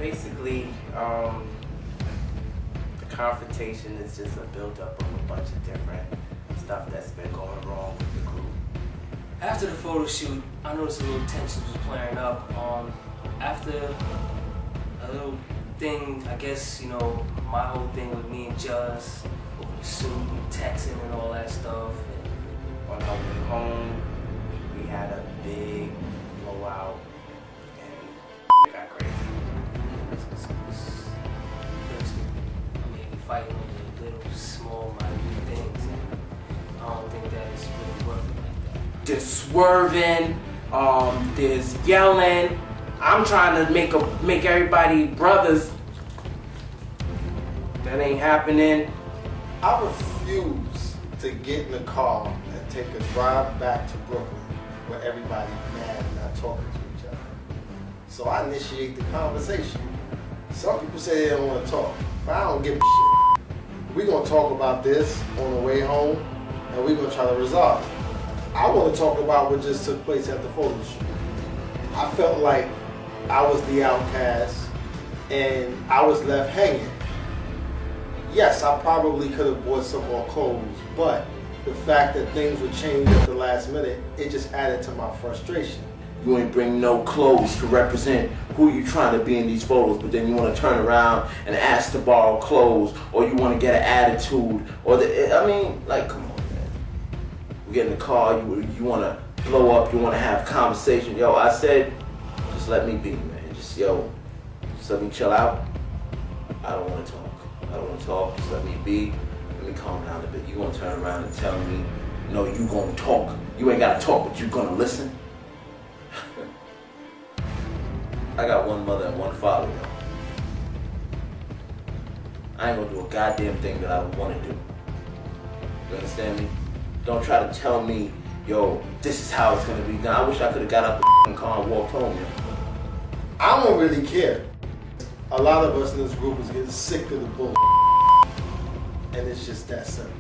Basically, the confrontation is just a buildup of a bunch of different stuff that's been going wrong with the group. After the photo shoot, I noticed a little tension was flaring up. After a little thing, I guess, you know, my whole thing with me and Just over the suit and texting and all that stuff. And on our way home, we had a big blowout and it got crazy. I mean, we fighting over little, small, minute things, and I don't think that it's really worth it like that. There's swerving, there's yelling. I'm trying to make everybody brothers. That ain't happening. I refuse to get in the car and take a drive back to Brooklyn where everybody's mad and not talking to each other. So I initiate the conversation. Some people say they don't want to talk, but I don't give a shit. We're going to talk about this on the way home, and we're going to try to resolve it. I want to talk about what just took place at the photo shoot. I felt like I was the outcast, and I was left hanging. Yes, I probably could have bought some more clothes, but the fact that things would change at the last minute, it just added to my frustration. You ain't bring no clothes to represent who you trying to be in these photos, but then you want to turn around and ask to borrow clothes, or you want to get an attitude, or I mean, like, come on, man. We get in the car, you want to blow up, you want to have conversation. Yo, I said, just let me be, man. Just let me chill out. I don't want to talk. I don't want to talk. Just let me be. Let me calm down a bit. You gonna turn around and tell me, no, you gonna talk. You ain't gotta talk, but you gonna listen. I got one mother and one father, yo. I ain't gonna do a goddamn thing that I would want to do. You understand me? Don't try to tell me, yo, this is how it's gonna be done. I wish I could have got out the car and walked home, yo. I don't really care. A lot of us in this group is getting sick of the bull, and it's just that simple.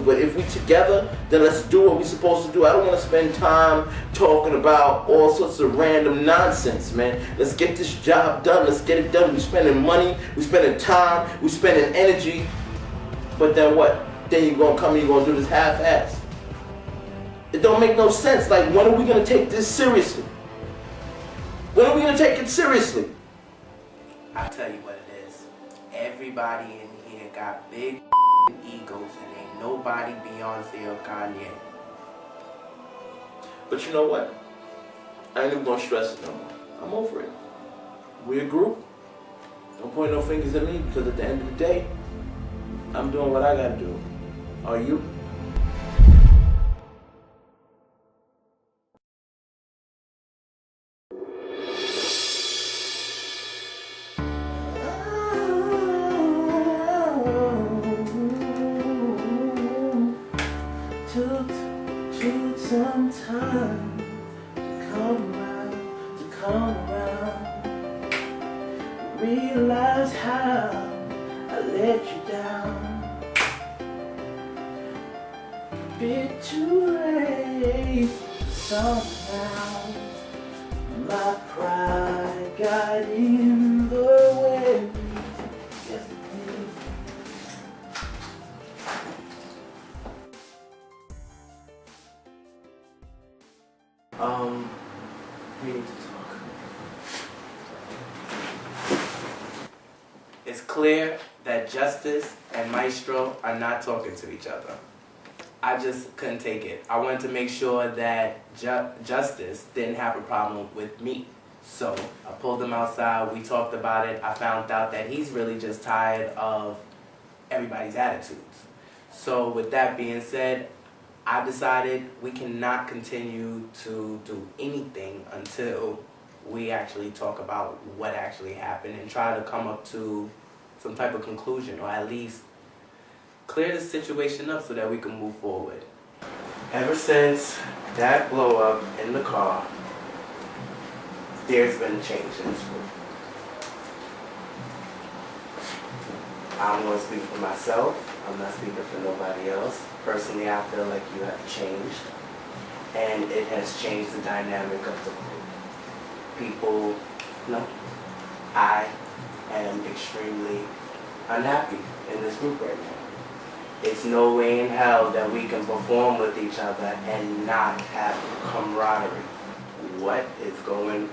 But if we together, then let's do what we're supposed to do. I don't want to spend time talking about all sorts of random nonsense, man. Let's get this job done. Let's get it done. We're spending money. We're spending time. We're spending energy. But then what? Then you're going to come and you're going to do this half-ass. It don't make no sense. Like, when are we going to take this seriously? When are we going to take it seriously? I'll tell you what it is. Everybody in here got big egos and ain't nobody Beyonce or Kanye. But you know what? I ain't even gonna stress it no more. I'm over it. We're a group. Don't point no fingers at me, because at the end of the day, I'm doing what I gotta do. Are you? Took some time to come around, realize how I let you down. Bit too late, somehow my pride got in the way. Yes, it did. We need to talk. It's clear that Justice and Maestro are not talking to each other. I just couldn't take it. I wanted to make sure that Justice didn't have a problem with me. So I pulled him outside, we talked about it. I found out that he's really just tired of everybody's attitudes. So with that being said, I decided we cannot continue to do anything until we actually talk about what actually happened and try to come up to some type of conclusion, or at least clear the situation up so that we can move forward. Ever since that blow up in the car, there's been a change in this group. I'm going to speak for myself. I'm not speaking for nobody else. Personally, I feel like you have changed, and it has changed the dynamic of the group. People, no, I am extremely unhappy in this group right now. It's no way in hell that we can perform with each other and not have camaraderie. What is going on?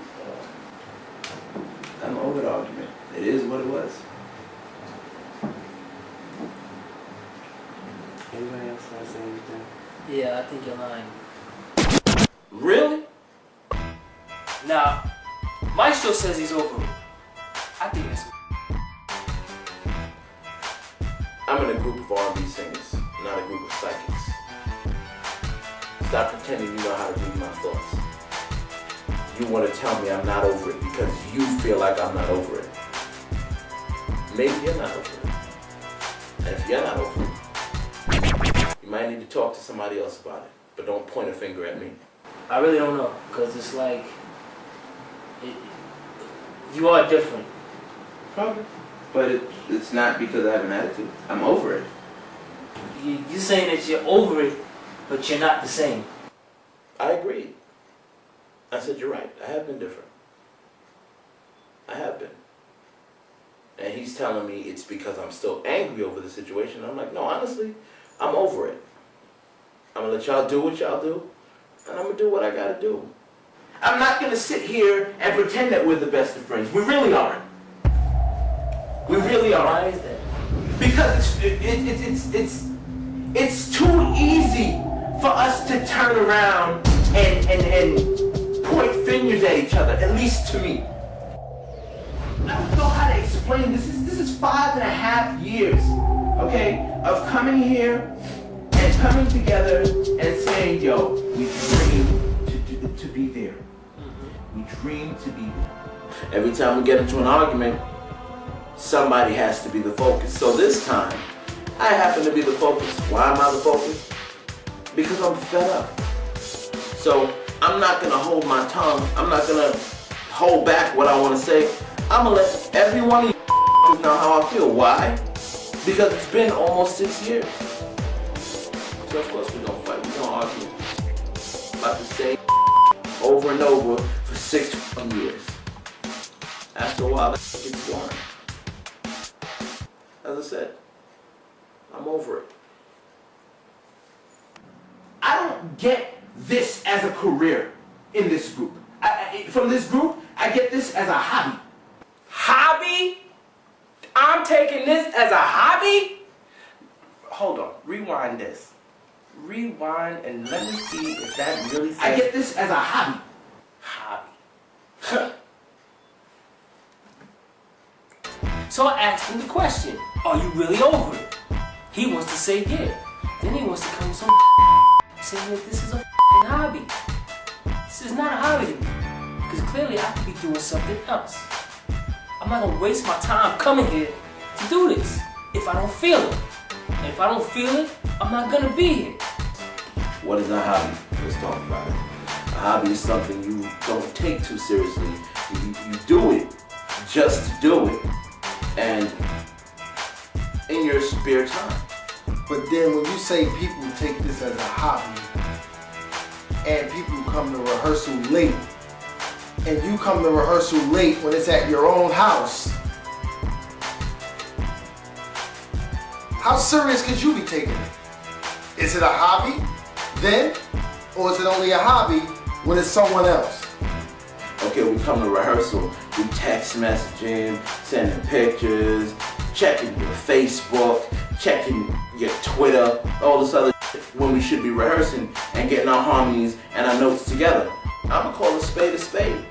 I'm over the argument. It is what it was. Anybody else want to say anything? Yeah, I think you're lying. Really? Now, Maestro says he's over it. I think that's. I'm in a group of R&B singers, not a group of psychics. Stop pretending you know how to read my thoughts. You want to tell me I'm not over it because you feel like I'm not over it. Maybe you're not over it. And if you're not over it, you might need to talk to somebody else about it. But don't point a finger at me. I really don't know, because it's like, you are different. Probably. But it's not because I have an attitude. I'm over it. You're saying that you're over it, but you're not the same. I agreed. I said, you're right. I have been different. I have been. And he's telling me it's because I'm still angry over the situation. I'm like, no, honestly, I'm over it. I'm going to let y'all do what y'all do, and I'm going to do what I got to do. I'm not going to sit here and pretend that we're the best of friends. We really aren't. We really aren't. Why is that? Because it's too easy for us to turn around and point fingers at each other, at least to me. I don't know how to explain this. This is 5.5 years, okay, of coming here and coming together and saying, yo, we dream to be there. We dream to be there. Every time we get into an argument, somebody has to be the focus. So this time, I happen to be the focus. Why am I the focus? Because I'm fed up. So I'm not going to hold my tongue. I'm not going to hold back what I want to say. I'm going to let every one of you know how I feel. Why? Because it's been almost 6 years. So of course we're going to fight. We're going to argue about the same over and over for 6 years. After a while, that gets boring. As I said, I'm over it. I don't get this as a career in this group. From this group, I get this as a hobby. Hobby? I'm taking this as a hobby? Hold on, rewind this. Rewind and let me see if that really says... I get this as a hobby. Hobby. So I asked him the question, are you really over it? He wants to say yeah. Then he wants to come some saying that this is a hobby. This is not a hobby to me. Because clearly I could be doing something else. I'm not gonna waste my time coming here to do this if I don't feel it. And if I don't feel it, I'm not gonna be here. What is a hobby? Let's talk about it. A hobby is something you don't take too seriously. You do it just to do it. And in your spare time. But then when you say people take this as a hobby, and people come to rehearsal late, and you come to rehearsal late when it's at your own house, how serious could you be taking it? Is it a hobby then, or is it only a hobby when it's someone else? Okay, we come to rehearsal, we text messaging, sending pictures, checking your Facebook, checking your Twitter, all this other shit when we should be rehearsing and getting our harmonies and our notes together. I'm gonna call a spade a spade.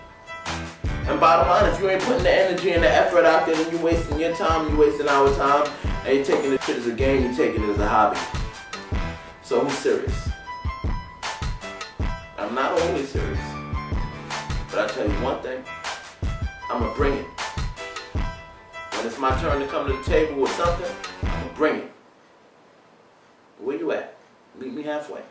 And bottom line, if you ain't putting the energy and the effort out there, then you're wasting your time, you're wasting our time, and you're taking this shit as a game, you're taking it as a hobby. So who's serious? I'm not only serious. But I tell you one thing, I'm gonna bring it. When it's my turn to come to the table with something, I'm gonna bring it. Where you at? Meet me halfway.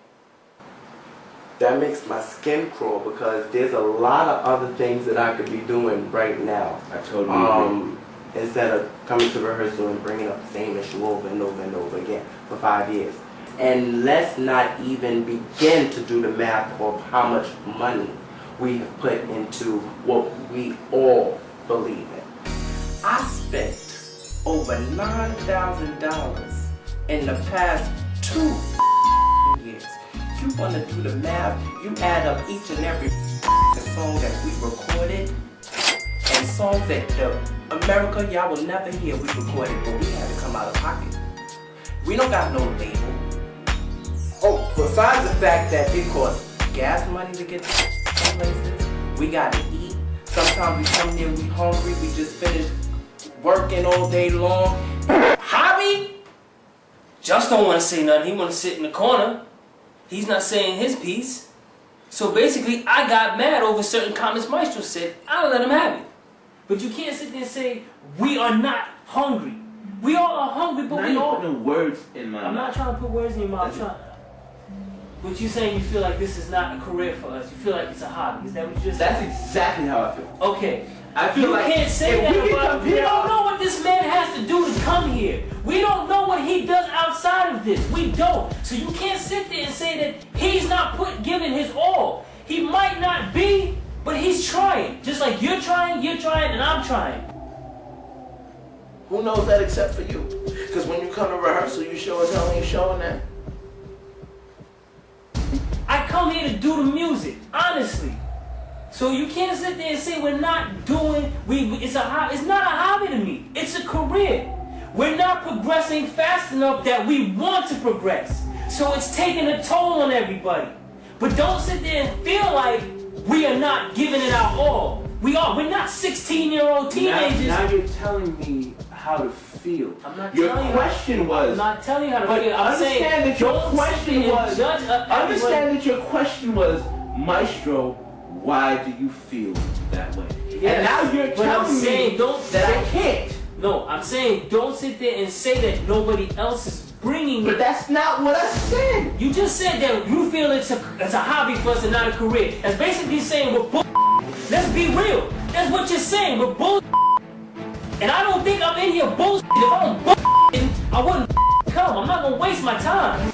That makes my skin crawl because there's a lot of other things that I could be doing right now. I totally agree. Instead of coming to rehearsal and bringing up the same issue over and over and over again for 5 years. And let's not even begin to do the math of how much money we have put into what we all believe in. I spent over $9,000 in the past 2 years. You wanna do the math, you add up each and every song that we recorded, and songs that America, y'all will never hear we recorded, but we had to come out of pocket. We don't got no label. Oh, besides the fact that it costs gas money to get to some places, we gotta eat. Sometimes we come here, we hungry, we just finished working all day long. Hobby? Just don't want to say nothing. He want to sit in the corner. He's not saying his piece. So basically, I got mad over certain comments Maestro said. I let him have it. But you can't sit there and say, we are not hungry. We all are hungry, but now we all... putting words in my mouth. I'm not trying to put words in your mouth. But you saying you feel like this is not a career for us. You feel like it's a hobby. Is that what you just said? That's exactly how I feel. Okay. I feel like you can't say that about... We don't know what this man has to do to come here. We don't know what he does outside of this. We don't. So you can't sit there and say that he's not giving his all. He might not be, but he's trying. Just like you're trying, and I'm trying. Who knows that except for you? Because when you come to rehearsal, you show us how you're showing that. I come here to do the music, honestly. So you can't sit there and say we're not doing, it's not a hobby to me. It's a career. We're not progressing fast enough that we want to progress. So it's taking a toll on everybody. But don't sit there and feel like we are not giving it our all. We are. We're not 16-year-old teenagers. Now you're telling me how to feel. I'm not your telling question you. was. I'm not telling you how to feel. I'm saying that your don't question was. Understand that your question was, Maestro, why do you feel that way? Yes, and now you're telling me that I can't. No, I'm saying don't sit there and say that nobody else is bringing. But that's not what I said. You just said that you feel it's a hobby for us and not a career. That's basically saying we're bull. Let's be real. That's what you're saying. We're bull. And I don't think I'm in here bullshit. If I'm bull, I wouldn't come. I'm not gonna waste my time.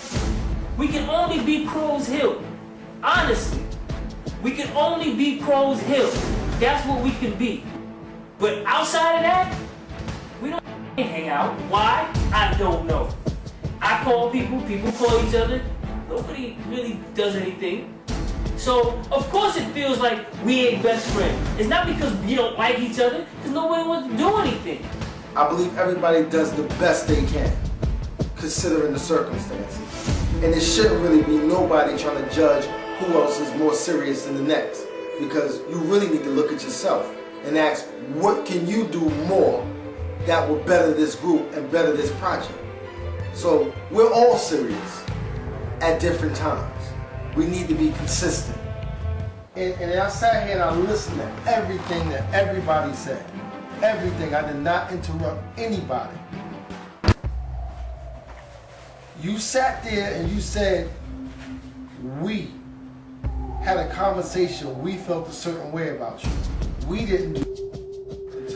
We can only be Krowz Hill. Honestly. We can only be Krowz Hill. That's what we can be. But outside of that, we don't hang out. Why? I don't know. I call people call each other. Nobody really does anything. So, of course it feels like we ain't best friends. It's not because we don't like each other, because nobody wants to do anything. I believe everybody does the best they can, considering the circumstances. And it shouldn't really be nobody trying to judge who else is more serious than the next. Because you really need to look at yourself and ask, what can you do more that will better this group and better this project? So we're all serious at different times. We need to be consistent. And I sat here and I listened to everything that everybody said. Everything. I did not interrupt anybody. You sat there and you said, we had a conversation, we felt a certain way about you. We didn't do.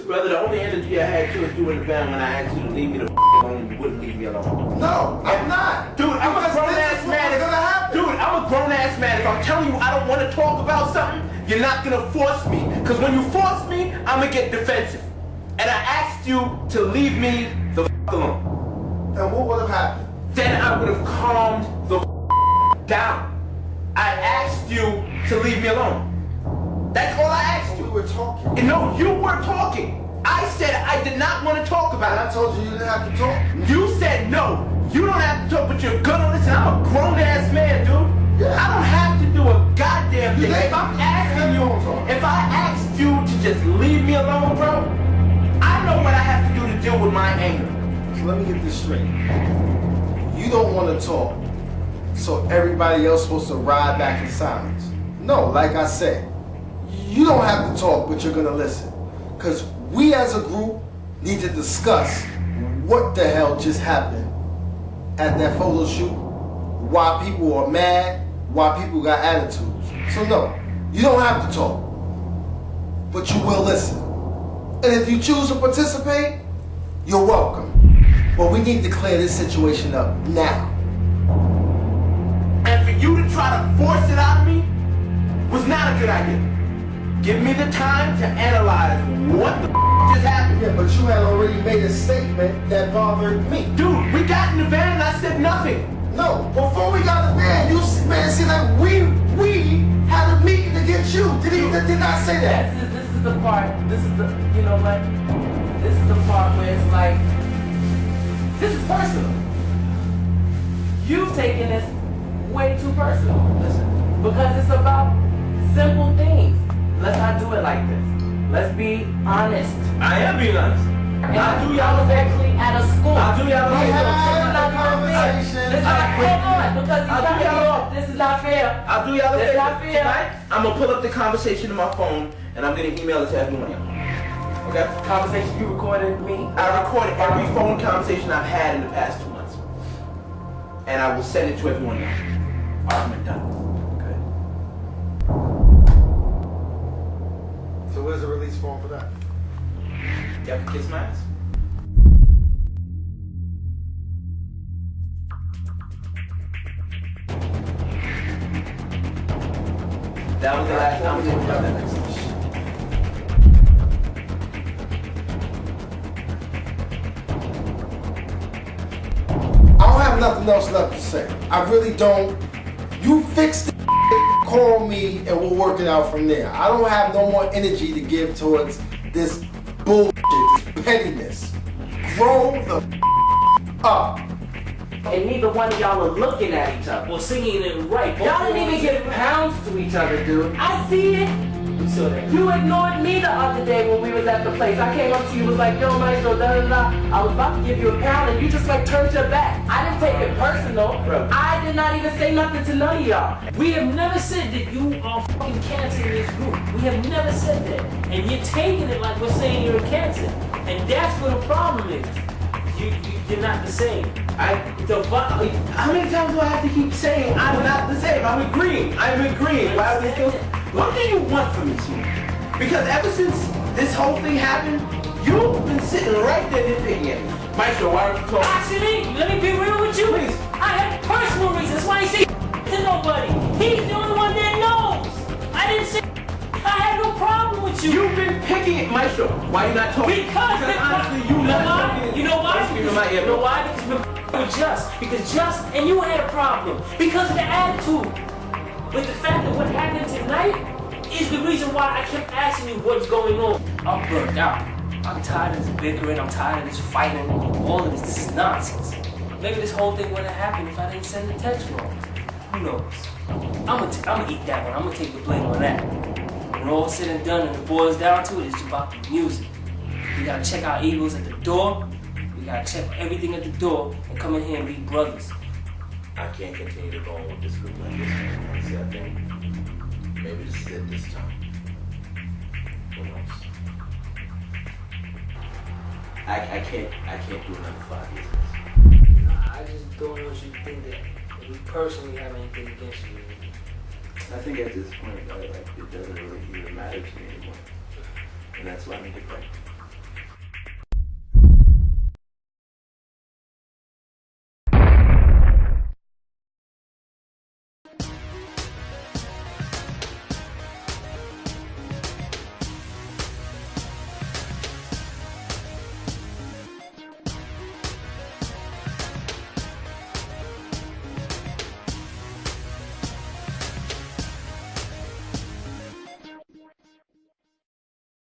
Brother, the only energy I had to was you in the van when I asked you to leave me the alone. You wouldn't leave me alone. No, I'm not. Dude, I'm a grown-ass man. Dude, I'm a grown-ass man. If I'm telling you I don't want to talk about something, you're not going to force me. Because when you force me, I'm going to get defensive. And I asked you to leave me the alone. And what would have happened? Then I would have calmed the down. I asked you to leave me alone. That's all I asked you. We were talking. And no, you were talking. I said I did not want to talk about it. I told you you didn't have to talk. You said no. You don't have to talk, but you're gonna listen. I'm a grown-ass man, dude. Yeah. I don't have to do a goddamn thing. If I'm asking you, if I asked you to just leave me alone, bro, I know what I have to do to deal with my anger. So let me get this straight. You don't want to talk, so everybody else is supposed to ride back in silence. No, like I said, you don't have to talk, but you're going to listen. Because we as a group need to discuss what the hell just happened at that photo shoot, why people are mad, why people got attitudes. So no, you don't have to talk, but you will listen. And if you choose to participate, you're welcome. But we need to clear this situation up now. And for you to try to force it out of me was not a good idea. Give me the time to analyze what the just happened? Yeah, but you had already made a statement that bothered me. Dude, we got in the van and I said nothing. No, before we got in the van, you made it seem like we had a meeting to get you. Did not say that. This is the part, you know what? This is the part where it's like, this is personal. You've taken this way too personal. Listen, because it's about simple things. Let's not do it like this. Let's be honest. I am being honest. And I was actually at a school. I'll do y'all a We favor. had a conversation. This is not fair. I'll do y'all a That's favor. not fair. Tonight, I'm gonna pull up the conversation in my phone and I'm gonna email it to every one of y'all. Okay? Conversation you recorded me. I recorded every phone conversation I've had in the past 2 months. And I will send it to every one of y'all. Argument done. Okay? So where's the release form for that? Y'all can kiss my ass. That was the last time we talked about that next. I don't have nothing else left to say. I really don't. You fix the call me and we'll work it out from there. I don't have no more energy to give towards this bullshit, this pettiness. Grow the up. And neither one of y'all are looking at each other. Well, singing it right. Y'all didn't even give pounds to each other, dude. I see it. You saw that. You ignored me the other day when we was at the place. I came up to you, was like, yo, Maestro, da da da. I was about to give you a pound, and you just like turned your back. I didn't take it personal. Bro. I did not even say nothing to none of y'all. We have never said that you are fucking cancer in this group. We have never said that. And you're taking it like we're saying you're a cancer. And that's what the problem is. You're not the same. How many times do I have to keep saying I'm not the same? I'm agreeing. I'm agreeing. Why are we still? What do you want from me, Chief? Because ever since this whole thing happened, you've been sitting right there nitpicking at me. Maestro, why don't you talk? Actually, let me be real with you. Please. I have personal reasons why he said to nobody. He's the only one that knows. I didn't say I had no problem with you. You've been picking it, Maestro. Why you not talking? Because honestly, you not talking. You know why? Let's give him my ear. You know why? Because you've been with Just. Because Just and you had a problem. Because of the attitude. But the fact that what happened tonight is the reason why I kept asking you what's going on. I'm burnt out. I'm tired of this bickering. I'm tired of this fighting. All of this. This is nonsense. Maybe this whole thing wouldn't have happened if I didn't send the text wrong. Who knows? I'm gonna eat that one. I'm gonna take the blame on that. When all said and done and it boils down to it, it's about the music. We gotta check our egos at the door. We gotta check everything at the door and come in here and be brothers. I can't continue to go on with this group like this. Honestly, I think maybe this is it this time. Who knows? I can't do another 5 years. I just don't want you to think that we personally have anything against you. I think at this point, like, it doesn't really even matter to me anymore. And that's why I need to break.